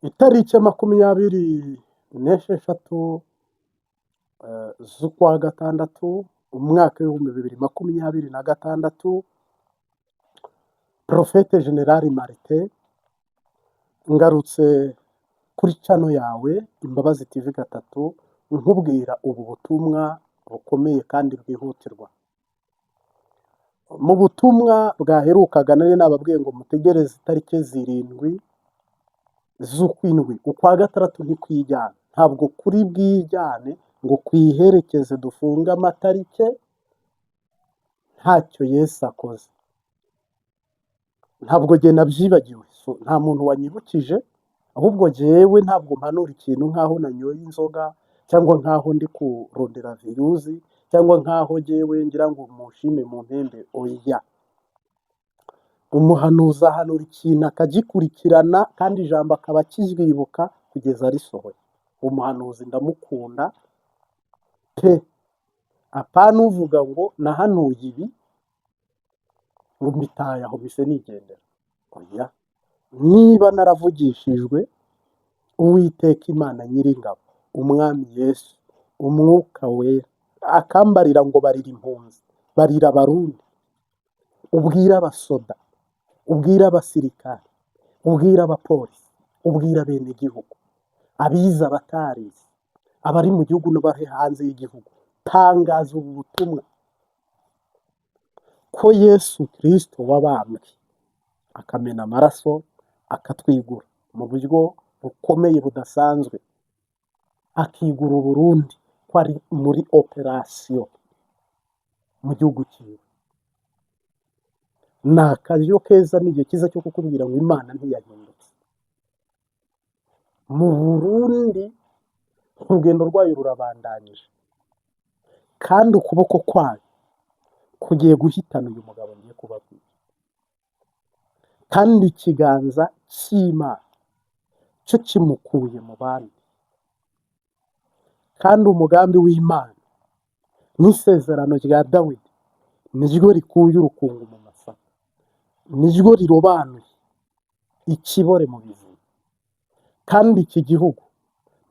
Itariki 26 z'ukwa gatandatu umwaka w'2026, Profete General Martin ngarutse kuri channel yawe Imbabazi TV gatatu nkubwira ubu butumwa bukomeye kandi bwihutirwa. Mu butumwa bwaherukaga nari nababwiye ngo mutegereze itariki 7 z'ukwindwi, ukwa gatandatu ntikwijyana, ntabwo kuri bwijyane ngo kwiherekeze dufunge amatarike ntacyo Yesu akoze. Ntabwo jye nabyibagiwe, nta muntu wanyibukije, ahubwo jyewe ntabwo mpanura ikintu nkaho nanyoye inzoga cyangwa nkaho ndi kurondera viyuzi cyangwa nkaho jyewe ngira ngo mushime mu mpembe. Oya, umuhanuzi ahanura ikintu akagikurikirana kandi ijambo akaba akiryibuka kugeza risohoye. Umuhanuzi ndamukunda pe, apana uvuga ngo nahanuye ibi ngo mbitaye aho mise nigendera. Oya, niba naravugishijwe Uwiteka Imana Nyiringabo, Umwami Yesu, Umwuka Wera akambarira ngo barira impunzi, barira Abarundi, ubwira abasoda, ubwira abasirikare, ubwira abapolisi, ubwira bene igihugu, abize abatarize, abari mu gihugu n'abari hanze y'igihugu, tangaza ubu butumwa ko Yesu Kristo wabambwe akamena amaraso akatwigura mu buryo bukomeye budasanzwe, akigura Burundi ko ari muri operasiyo mu gihugu cyiwe. Ni akaryo keza n'igihe cyiza cyo kukubwira ngo Imana ntiyahindutse. Mu Burundi urugendo rwayo rurabandanyije kandi ukuboko kwayo kugiye guhitana uyu mugabo ngiye kubabwira, kandi ikiganza cy'Imana cyo kimukuye mu bandi, kandi umugambi w'Imana n'isezerano rya Dawidi niryo rikuye urukungu mu masaka, niryo rirobanuye ikibore mu bizima, kandi iki gihugu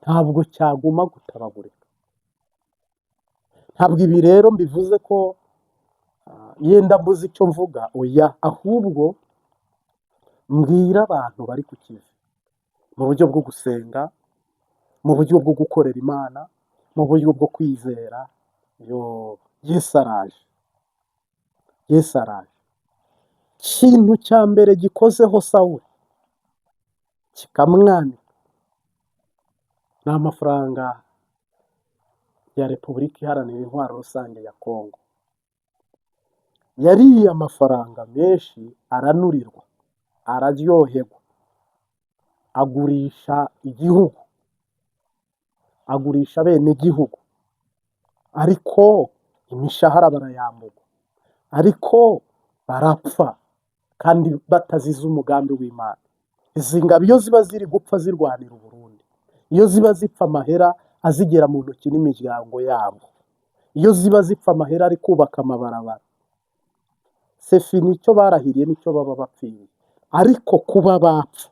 ntabwo cyaguma gutabagurika. Ntabwo ibi rero mbivuze ko yenda mbuze icyo mvuga, oya, ahubwo mbwira abantu bari ku kivi mu buryo bwo gusenga, mu buryo bwo gukorera Imana, mu buryo bwo kwizera. Yesu araje, Yesu araje. Ikintu cya mbere gikozeho Sawuli kikamwanika ni amafaranga ya Repubulika Iharanira Intwaro Rusange ya Kongo. Yariye amafaranga menshi, aranurirwa, araryoherwa, agurisha igihugu, agurisha bene igihugu, ariko imishahara barayamburwa, ariko barapfa kandi batazize umugambi w'Imana. Izi ngabo iyo ziba ziri gupfa zirwanira Uburundi, iyo ziba zipfa amahera azigera mu ntoki n'imiryango yabo, iyo ziba zipfa amahera ari kubaka amabarabara, sefi nicyo barahiriye nicyo baba bapfiriye. Ariko kuba bapfa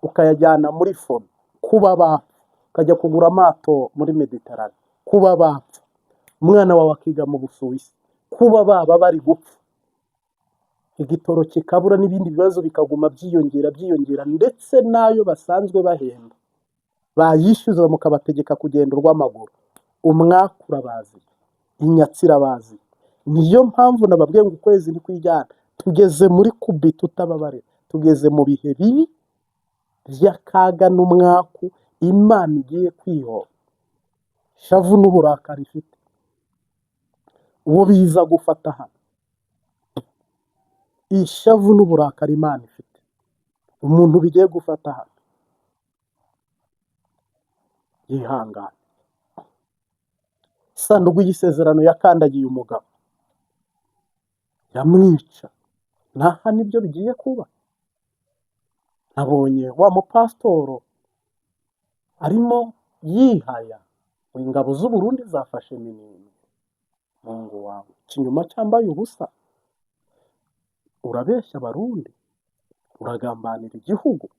ukayajyana muri fono, kuba bapfa ukajya kugura amato muri Mediterane, kuba bapfa umwana wawe akiga mu Busuwisi, kuba baba bari gupfa, igitoro kikabura n'ibindi bibazo bikaguma byiyongera, ndetse n'ayo basanzwe bahemba bayishyuza mukabategeka kugenda urw'amaguru, umwaka urabazi, inyatsi irabazi. Niyo mpamvu nababwiye ngo ukwezi ntikwijyana, tugeze muri kubi tutababarira, tugeze mu bihe bibi by'akaga n'umwaku Imana igiye kwihora. Shavu n'uburakari ifite uwo biza gufata hano, ishavu n'uburakari Imana ifite umuntu bigiye gufata hano, yihangane. Isanduku y'isezerano yakandagiye umugabo, yamwica. Naha nibyo bigiye kuba. Nabonye wa mupasitoro arimo yihaya ngo ingabo z'u Burundi zafashe Minembwe. Mungu wawe, ikinyuma cyambaye ubusa, urabeshya Abarundi, uragambanira igihugu.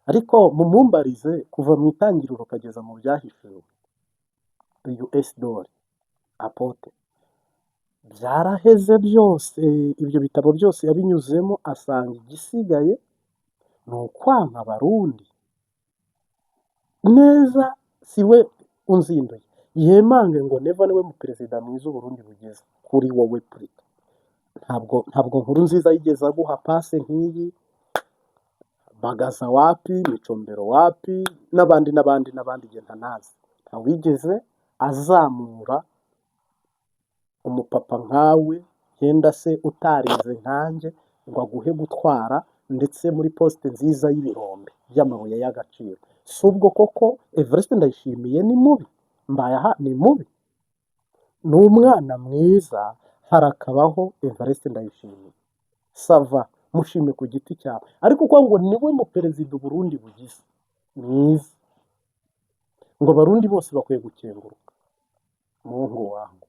ariko mumumbarize kuva mu itangiriro ukageza mu byahishuwe, US Dore, Apote, byaraheze byose, ibyo bitabo byose yabinyuzemo, asanga igisigaye ni ukwanga abarundi neza. Si we unzinduye, yemange ngo neva niwe mu perezida mwiza uburundi bugeze kuri wowe Prito. Ntabwo nkuru nziza yigeze aguha pase nk'iyi, Bagaza wapi, Micombero wapi, n'abandi igihe ntanazi, ntawigeze azamura umupapa nkawe, yenda se utarize nkanjye, ngo aguhe gutwara ndetse muri posite nziza y'ibirombe by'amabuye y'agaciro. Si ubwo koko Evariste Ndayishimiye ni mubi? Mbayaha ni mubi? Ni umwana mwiza, harakabaho Evariste Ndayishimiye, sava, mushime ku giti cyawe, ariko kuko ngo niwe mu perezida Burundi bugize mwiza, ngo abarundi bose bakwiye gukenguruka. Mungu wangu,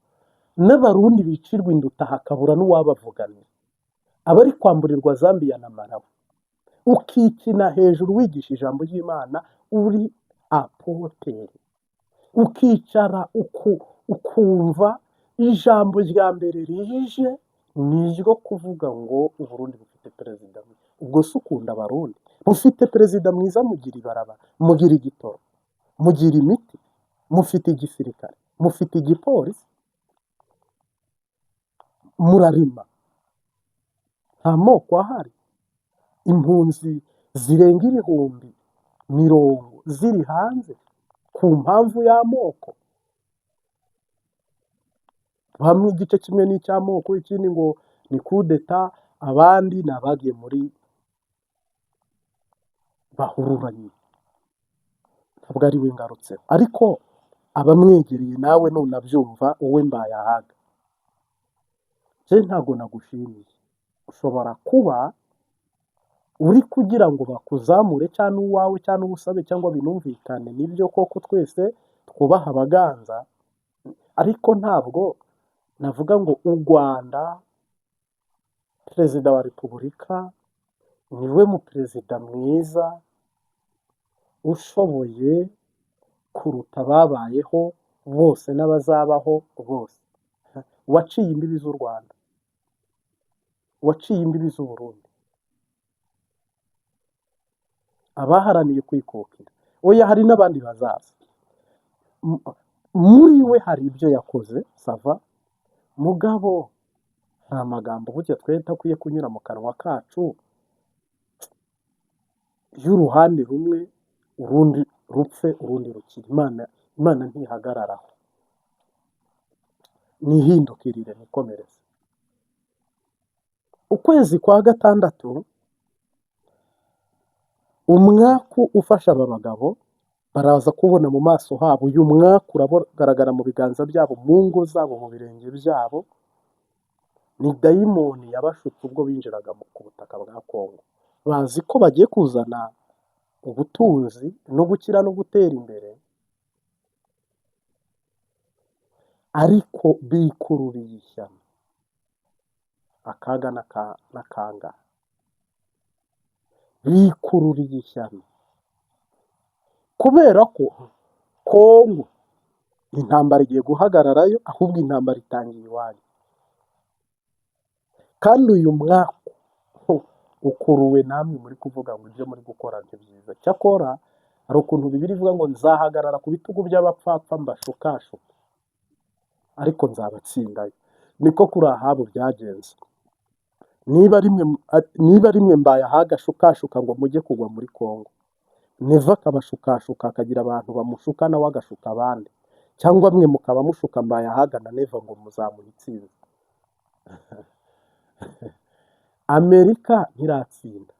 n'abarundi bicirwa induta hakabura n'uwabavuganira, abari kwamburirwa Zambia na Malawi, ukikina hejuru wigisha ijambo ry'Imana, uri apoteri, ukicara ukumva ijambo rya mbere rije ni iryo kuvuga ngo Uburundi bufite perezida mwiza. Ubwo se ukunda abarundi? Mufite perezida mwiza, mugira ibarabara, mugira igitoro, mugira imiti, mufite igisirikare, mufite igipolisi, murarima, nta moko ahari, impunzi zirenga 10,000 ziri hanze ku mpamvu y'amoko. Bamwe igice kimwe ni icy'amoko, ikindi ngo ni kudeta, abandi ni abagiye muri bahururanye. Ntabwo ari we ngarutseho, ariko abamwegereye nawe nunabyumva wowe Mbayahaga, je ntabwo nagushimiye. Ushobora kuba uri kugira ngo bakuzamure cyangwa uwawe cyangwa ubusabe cyangwa binumvikane, nibyo koko twese twubaha abaganza, ariko ntabwo navuga ngo u Rwanda, perezida wa repubulika niwe mu perezida mwiza ushoboye kuruta ababayeho bose n'abazabaho bose. Waciye imbibi z'u Rwanda, waciye imbibi z'u Burundi, abaharaniye kwikukira. Oya, hari n'abandi bazaza. Muri we hari ibyo yakoze, sava, mugabo nta magambo burya twari takwiye kunyura mu kanwa kacu y'uruhande rumwe, urundi rupfe urundi rukire. Imana ntihagararaho, nihindukirire nikomereze. Ukwezi kwa gatandatu, umwaku ufasha aba bagabo, baraza kubona mu maso habo, uyu mwaku uragaragara mu biganza byabo, mu ngo zabo, mu birenge byabo. Ni dayimoni yabashutse ubwo binjiraga ku butaka bwa Kongo, bazi ko bagiye kuzana ubutunzi no gukira no gutera imbere, ariko bikururiye ishyano, akaga n'akanga, bikururiye ishyano, kubera ko Kongo intambara igiye guhagararayo, ahubwo intambara itangiye iwanyu. Kandi uyu mwaku ukuruwe namwe muri kuvuga ngo ibyo muri gukora ni byiza. Cyakora hari ukuntu Bibiliya ivuga ngo nzahagarara ku bitugu by'abapfapfa mbashukashuke, ariko nzabatsindayo. Niko kuri Ahabu byagenze. Niba rimwe Mbayahaga ashukashuka ngo mujye kugwa muri Kongo, Neva akabashukashuka akagira abantu bamushuka nawe agashuka abandi, cyangwa mwe mukaba mushuka Mbayahaga na Neva ngo muzamuhe intsinzi. Amerika ntiratsinda,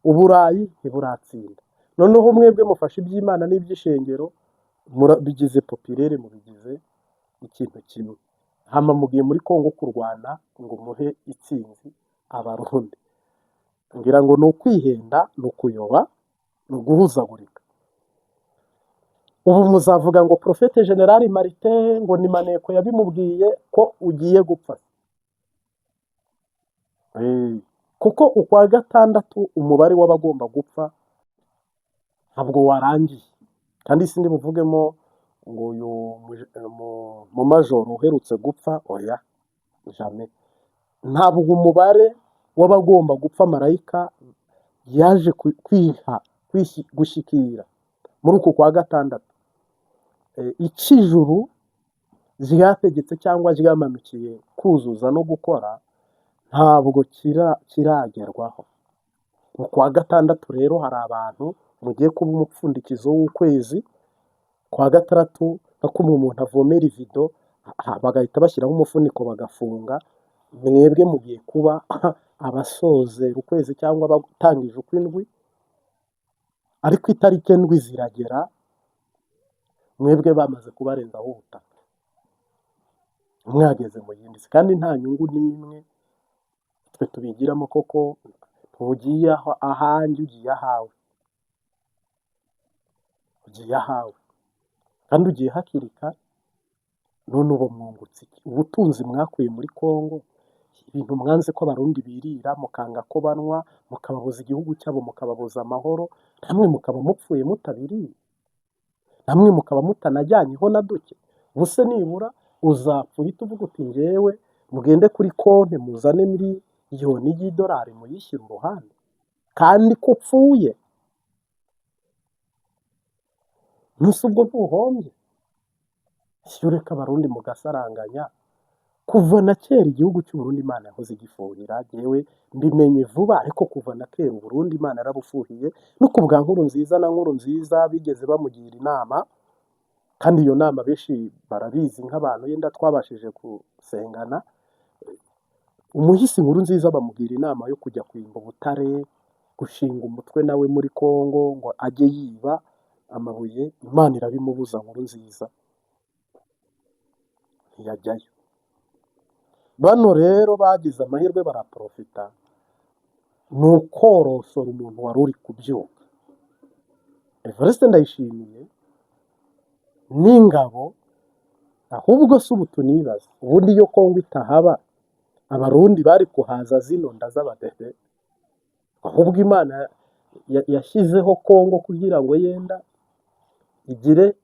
Uburayi ntiburatsinda, noneho mwebwe mufashe iby'Imana n'iby'ishengero, bigize popirere, mubigize ikintu kimwe. Hama mugiye muri Kongo kurwana ngo muhe itsinzi abarundi. Ngira ngo ni ukwihenda, ni ukuyoba, ni uguhuzagurika. Ubu muzavuga ngo Profete General Martin ngo ni maneko yabimubwiye ko ugiye gupfa. Kuko ukwa gatandatu umubare w'abagomba gupfa ntabwo warangiye. Kandi sindi buvugemo ngo uyu mu majoro uherutse gupfa, oya, jamais. Ntabwo umubare w'abagomba gupfa marayika yaje gushyikira muri uku kwa gatandatu. Icyo ijuru ryategetse cyangwa ryamanukiye kuzuza no gukora ntabwo kiragerwaho. Mu kwa gatandatu rero hari abantu mugiye kuba umupfundikizo w'ukwezi. Kwa gatandatu nka kumwe umuntu avomera ivido bagahita bashyiraho umufuniko bagafunga, mwebwe mugiye kuba abasozera ukwezi cyangwa abatangije ukw'indwi, ariko itariki indwi ziragera mwebwe bamaze kubarenzaho ubutaka, mwageze mu yindi si. Kandi nta nyungu n'imwe twe tubigiramo, koko ntugiye ahanjye, ugiye ahawe, ugiye ahawe kandi ugiye hakiri kare. None ubu mwungutse iki? Ubutunzi mwakuye muri Kongo, ibintu mwanze ko abarundi birira, mukanga ko banywa, mukababuza igihugu cyabo, mukababuza amahoro, namwe mukaba mupfuye mutabiriye, namwe mukaba mutanajyanyeho na duke. Ubuse nibura uzapfa uhita uvuga uti njyewe mugende kuri konti muzane miliyoni y'idolari muyishyire uruhande, kandi ko upfuye. Nuse ubwo ntuhombye? Si ureka abarundi mugasaranganya. Kuva na kera igihugu cy'Uburundi Imana yahoze igifuhira, yewe mbimenye vuba, ariko kuva na kera Uburundi Imana yarabufuhiye. No ku bwa Nkurunziza na Nkurunziza bigeze bamugira inama, kandi iyo nama benshi barabizi nk'abantu yenda twabashije gusengana. Umuhisi Nkurunziza bamugira inama yo kujya kwimba ubutare, gushinga umutwe nawe muri Kongo ngo ajye yiba amabuye. Imana irabimubuza Nkurunziza, ntiyajyayo. Bano rero bagize amahirwe baraprofita, ni ukorosora umuntu wari uri kubyuka. Evariste Ndayishimiye n'ingabo, ahubwo si ubu tunibaza, ubundi iyo Kongo itahaba abarundi bari kuhaza zino nda z'abadede? Ahubwo Imana yashyizeho Kongo kugira ngo yenda igire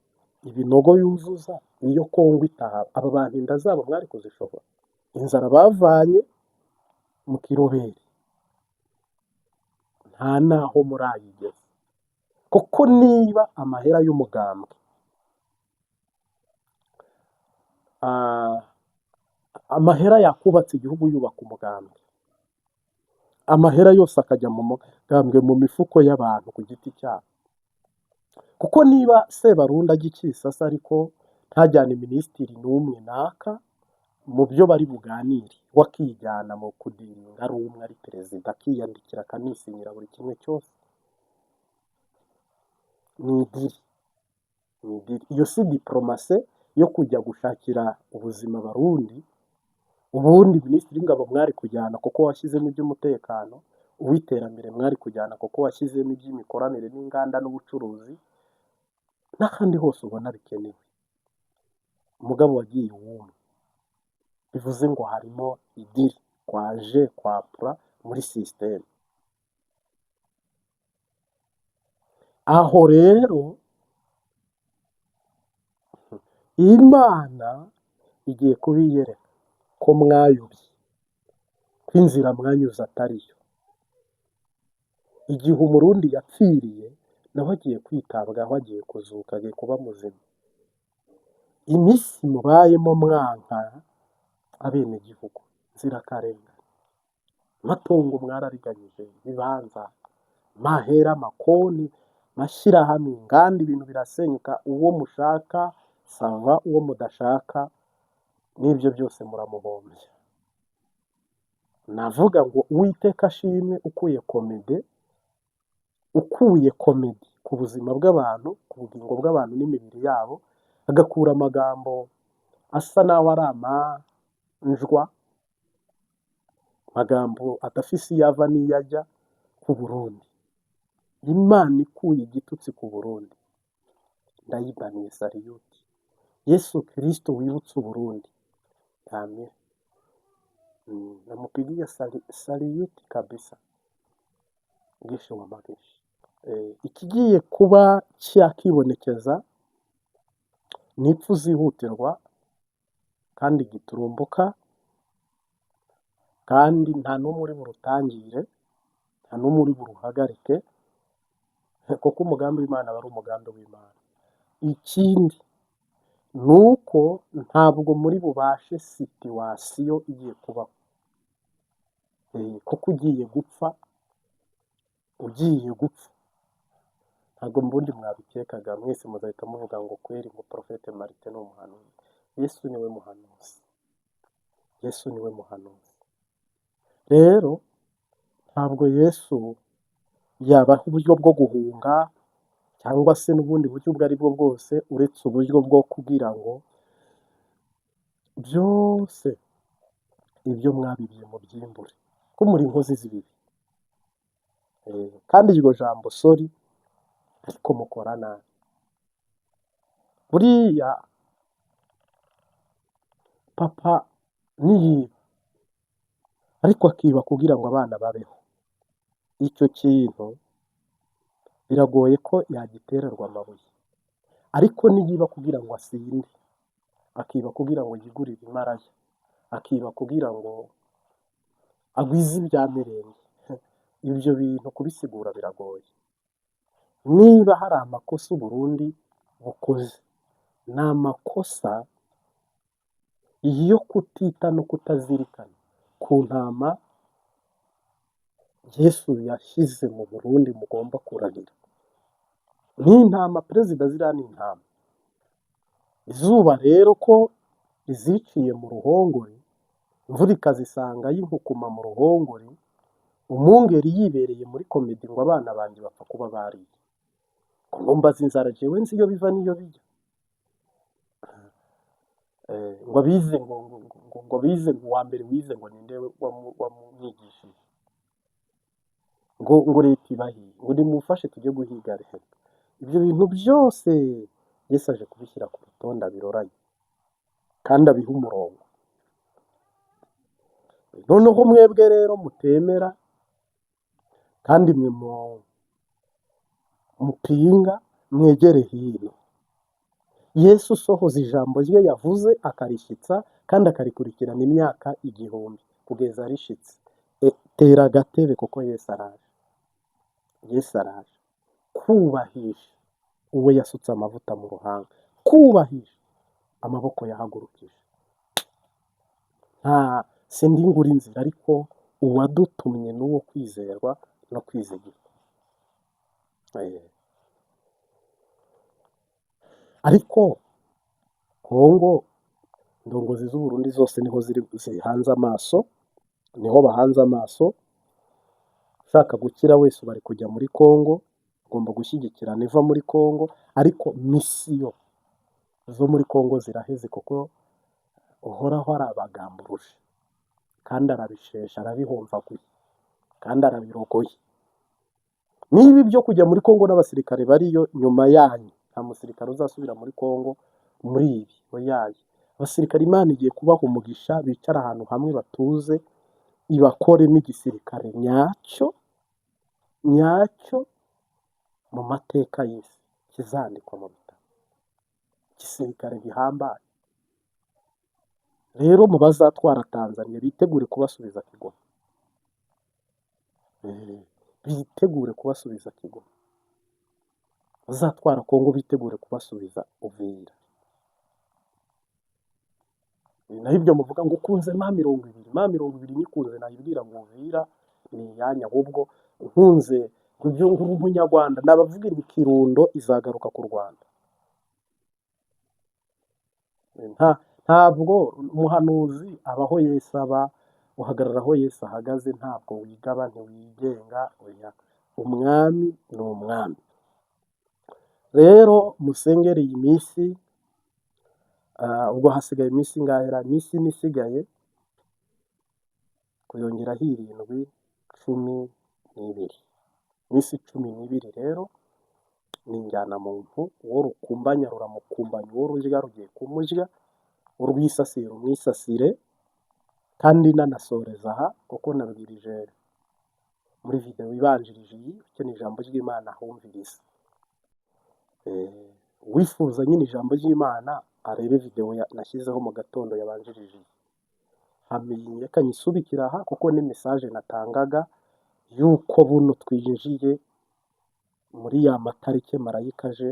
ibinogo yuzuza. Iyo Kongo itahaba aba bantu inda zabo mwari kuzishobora? Inzara bavanye mu kiroberi nta naho murayigeze. Kuko niba amahera y'umugambwe, amahera yakubatse igihugu yubaka umugambwe, amahera yose akajya mu mugambwe mu mifuko y'abantu ku giti cyabo. Kuko niba Sebarundi ajya Kisasa ariko ntajyane minisitiri n'umwe naka mu byo bari buganire, wakijyana mu kudiringa ari umwe, ari perezida, akiyandikira akanisinyira buri kimwe cyose, ni idiri. Iyo si diplomase yo kujya gushakira ubuzima Abarundi. Ubundi minisitiri w'ingabo mwari kujyana kuko washyizemo iby'umutekano, uw'iterambere mwari kujyana kuko washyizemo iby'imikoranire n'inganda n'ubucuruzi, n'ahandi hose ubona bikenewe. Umugabo wagiye wumwe, bivuze ngo harimo idiri kwaje kwapura muri sisiteme. Aho rero Imana igiye kubiyereka ko mwayobye, ko inzira mwanyuze atariyo. Igihe Umurundi yapfiriye nawe agiye kwitabwaho, agiye kuzuka, agiye kuba muzima. Iminsi mubayemo mwanka abenegihugu, nzirakarengane, amatungo mwarariganyije, ibibanza, mahera, makoni, mashyirahamwe, inganda, ibintu birasenyuka. Uwo mushaka sava, uwo mudashaka n'ibyo byose muramuhombya. Navuga ngo Uwiteka ashimwe ukuye komedi ku buzima bw'abantu, ku bugingo bw'abantu n'imibiri yabo, agakura amagambo asa naho ari amanjwa, amagambo adafise iyo ava n'iyo ajya ku Burundi. Imana ikuye igitutsi ku Burundi, ndayibaniye sariyuti. Yesu Kristo wibutse Uburundi, amen. Namupigia sariyuti kabisa. Gesho wa mageshi. ikigiye kuba cyakibonekeza ni impfu zihutirwa kandi giturumbuka, kandi nta n'umwe uri burutangire, nta n'umwe uri buruhagarike, kuko umugambi w'Imana aba ari umugambi w'Imana. Ikindi ni uko ntabwo muri bubashe situwasiyo igiye kubaho, kuko ugiye gupfa ntabwo mbundi mwabikekaga, mwese muzahita muvuga ngo kweri ngo Porofete Martin ni umuhanuzi. Yesu niwe muhanuzi, Yesu niwe muhanuzi. Rero ntabwo Yesu yabaha uburyo bwo guhunga cyangwa se n'ubundi buryo ubwo ari bwo bwose, uretse uburyo bwo kugira ngo byose ibyo mwabibye mubyimbure, ko muri inkozi z'ibibi. Kandi iryo jambo sori ariko mukora nabi. Buriya papa niyiba ariko akiba kugira ngo abana babeho, icyo kintu biragoye ko yagitererwa amabuye. Ariko niyiba kugira ngo asinde, akiba kugira ngo yigurire imaraya, akiba kugira ngo agwize ibya mirenge, ibyo bintu kubisigura biragoye. Niba hari amakosa Uburundi bukoze, ni amakosa yo kutita no kutazirikana ku ntama Yesu yashyize mu Burundi mugomba kurahira. Ni intama perezida, ziriya ni intama. Izuba rero ko iziciye mu ruhongore, imvura ikazisanga y'inkukuma mu ruhongore, umwungeri yibereye muri komedi ngo abana banjye bapfa kuba bariye. Ngo mbaza inzara jewe nzi iyo biva n'iyo bijya. Ngo bize ngo bize ngo uwa mbere wize ngo ninde wamwigishije. Ngo leta ibahiye, ngo nimufashe tujye guhiga rero. Ibyo bintu byose Yesu aje kubishyira ku rutonde abiroranye kandi abiha umurongo. Noneho mwebwe rero mutemera kandi mwe mupinga, mwegere hino. Yesu usohoza ijambo rye yavuze akarishyitsa kandi akarikurikirana imyaka 1000 kugeza rishitse. Tera agatebe kuko Yesu araje. Yesu araje kubahisha uwo yasutse amavuta mu ruhanga, kubahisha amaboko yahagurukije. Sindi ngura inzira, ariko uwadutumye n'uwo kwizerwa no kwizigirwa. Ariko Kongo, indongozi z'Uburundi zose niho zihanze amaso, niho bahanze amaso. Ushaka gukira wese bari kujya muri Kongo, ugomba gushyigikirana iva muri Kongo. Ariko misiyo zo muri Kongo ziraheze, kuko uhoraho arabagamburuje kandi arabishesha, arabihomvaguye kandi arabirogoye. Niba ibyo kujya muri Kongo n'abasirikare bariyo nyuma yanyu, nta musirikare uzasubira muri Kongo muri ibi oyaye. Abasirikare Imana igiye kubaha umugisha, bicara ahantu hamwe batuze, ibakoremo igisirikare nyacyo mu mateka y'isi, kizandikwa mu bitabo, igisirikare gihambaye. Rero mu bazatwara Tanzania bitegure kubasubiza Kigoma, bitegure kubasubiza Kigoma. Bazatwara Kongo bitegure kubasubiza Uvira. Naho ibyo muvuga ngo ukunze ma 20 nyikunze, nayibwira ngo Uvira ni iyanya, ahubwo nkunze ibyo nguru umunyarwanda nabavugira Kirundo izagaruka ku Rwanda. Ntabwo umuhanuzi abaho Yesu aba, uhagarara aho Yesu ahagaze, ntabwo wigaba ntiwigenga, oya. Umwami ni umwami. Rero musengere iyi minsi, ubwo hasigaye iminsi ingahera, iminsi isigaye kuyongeraho 7, 12. Iminsi 12 rero ni injyana muntu, uwo rukumbanya ruramukumbanya, uwo rurya rugiye kumurya, urwisasire rumwisasire. Kandi nanasoreza aha, kuko nabwirije muri videwo ibanjirije iyi ukeneye ijambo ry'Imana ahumvirize. Uwifuza nyine ijambo ry'Imana arebe videwo nashyizeho mu gatondo yabanjirije iyi. Reka nyisubikire aha kuko ni mesaje natangaga yuko buno twinjiye muri ya matariki marayika aje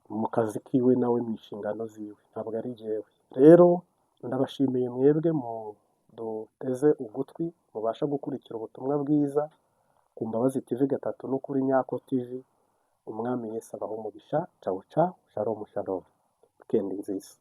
mu kazi kiwe nawe mu nshingano ziwe, ntabwo ari jyewe. Rero ndabashimiye mwebwe muduteze ugutwi, mubasha gukurikira ubutumwa bwiza ku Mbabazi TV gatatu no kuri Nyako TV. Umwami Yesu abahe umugisha. Cawu cawu, shalom shalom, wikendi nziza.